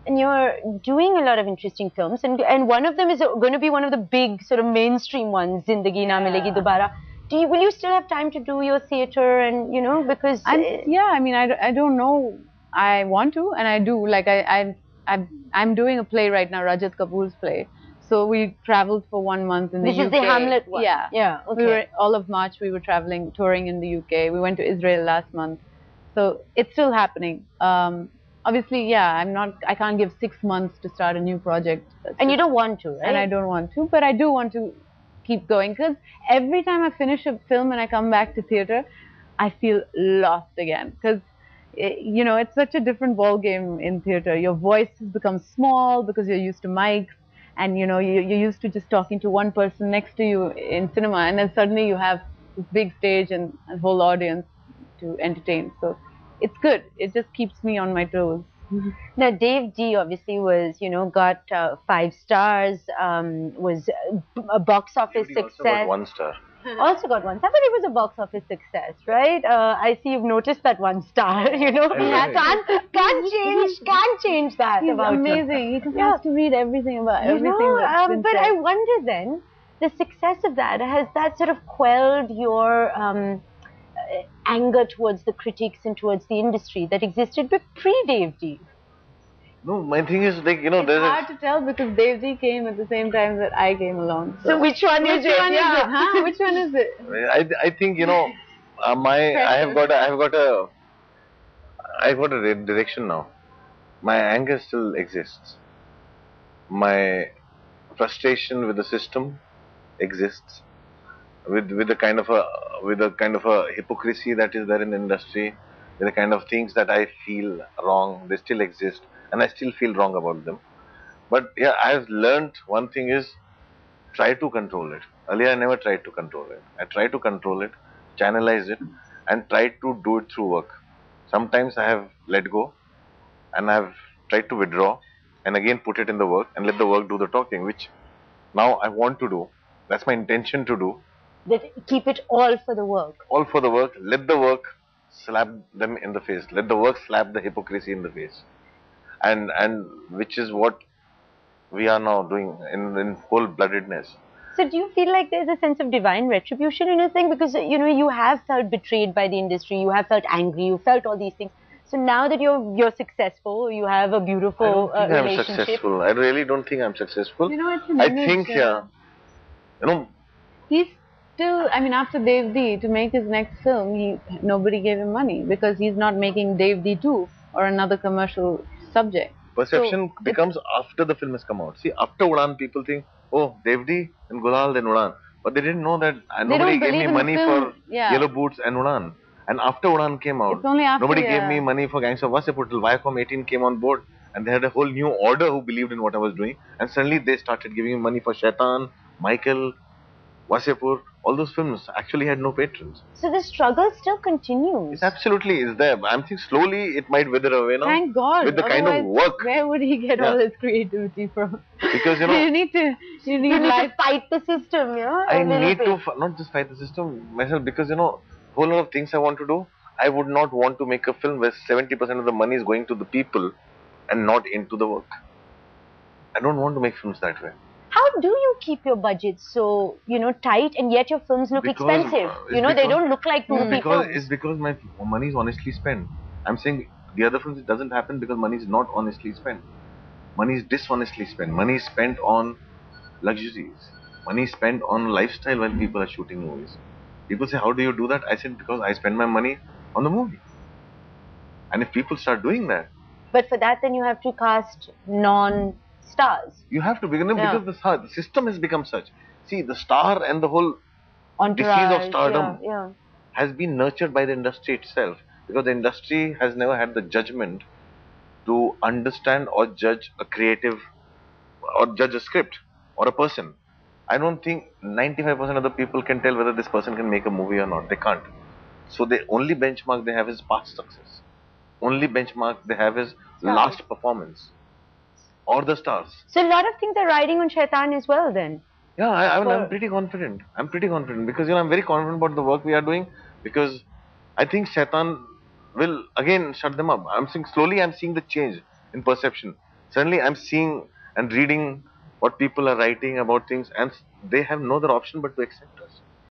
And you're doing a lot of interesting films, and one of them is going to be one of the big sort of mainstream ones, Zindagi Na Milegi Dobara. Will you still have time to do your theatre, and because yeah, I mean, I don't know. I want to, and I do. Like I'm doing a play right now, Rajat Kapoor's play. So we traveled for 1 month in the UK. This is the Hamlet one. Yeah, yeah. Okay. We were all of March. We were traveling, touring in the UK. We went to Israel last month. So it's still happening. Obviously, yeah, I can't give 6 months to start a new project. And you don't want to, right? And I don't want to, but I do want to keep going, because every time I finish a film and I come back to theatre, I feel lost again, because it's such a different ball game in theatre. Your voice has become small because you're used to mics, and you're used to just talking to one person next to you in cinema, and then suddenly you have this big stage and a whole audience to entertain. So it's good. It just keeps me on my toes. Now, Dave D obviously was, got 5 stars, was a box office success. Also got 1 star. Also got 1 star, but it was a box office success, right? I see you've noticed that 1 star. Can't change that. He's about amazing. He just has to read everything about everything that's been but said. I wonder then, the success of that, has that sort of quelled your anger towards the critics and towards the industry that existed pre-Dave D? No, my thing is like, it's hard to tell, because Dave D came at the same time that I came along. So which one is it? Huh? Which one is it? I think I've got a direction now. My anger still exists. My frustration with the system exists. With the kind of a hypocrisy that is there in the industry, with the kind of things that I feel wrong, they still exist, and I still feel wrong about them. But yeah, I've learned one thing is, try to control it. Earlier, I never tried to control it. I tried to control it, channelize it, and tried to do it through work. Sometimes I have let go, and I've tried to withdraw, and again put it in the work, and let the work do the talking, which now I want to do. That's my intention to do. Keep it all for the work. All for the work. Let the work slap them in the face. Let the work slap the hypocrisy in the face. And which is what we are now doing in cold-bloodedness. So do you feel like there's a sense of divine retribution in a thing? Because, you have felt betrayed by the industry, you have felt angry, you felt all these things. So now that you're successful, you have a beautiful I don't think relationship. I'm successful. I really don't think I'm successful. It's an I image, think, he's still, I mean, after Dave D, to make his next film, nobody gave him money, because he's not making Dave D 2 or another commercial subject. Perception becomes after the film has come out. See, after Udaan, people think, oh, Dave D and Gulal, then Udaan. But they didn't know that nobody gave me money for Yellow Boots and Udaan. And after Udaan came out, nobody gave me money for Gangs of Wasseypur till Viacom 18 came on board. And they had a whole new order who believed in what I was doing. And suddenly they started giving me money for Shaitan, Michael, Wasseypur. All those films actually had no patrons. So the struggle still continues. It absolutely is there. I'm thinking slowly it might wither away now. Thank God. With the kind of work. Where would he get all his creativity from? Because, you need to fight the system, I need to not just fight the system myself, because, whole lot of things I want to do. I would not want to make a film where 70% of the money is going to the people and not into the work. I don't want to make films that way. How do you keep your budget so, tight, and yet your films look expensive? They don't look like movie films. It's because my money is honestly spent. I'm saying the other films, it doesn't happen because money is not honestly spent. Money is dishonestly spent. Money is spent on luxuries. Money is spent on lifestyle while people are shooting movies. People say, how do you do that? I said, because I spend my money on the movie. And if people start doing that. But for that, then you have to cast non-stars. You have to begin because the system has become such. See, the star and the whole disease of stardom has been nurtured by the industry itself. Because the industry has never had the judgment to understand or judge a creative or judge a script or a person. I don't think 95% of the people can tell whether this person can make a movie or not. They can't. So the only benchmark they have is past success. Only benchmark they have is last performance or the stars. So a lot of things are riding on Shaitan as well then. Yeah, I'm pretty confident. I'm pretty confident because I'm very confident about the work we are doing, because I think Shaitan will again shut them up. I'm seeing slowly. I'm seeing the change in perception. Suddenly, I'm seeing and reading what people are writing about things, and they have no other option but to accept us.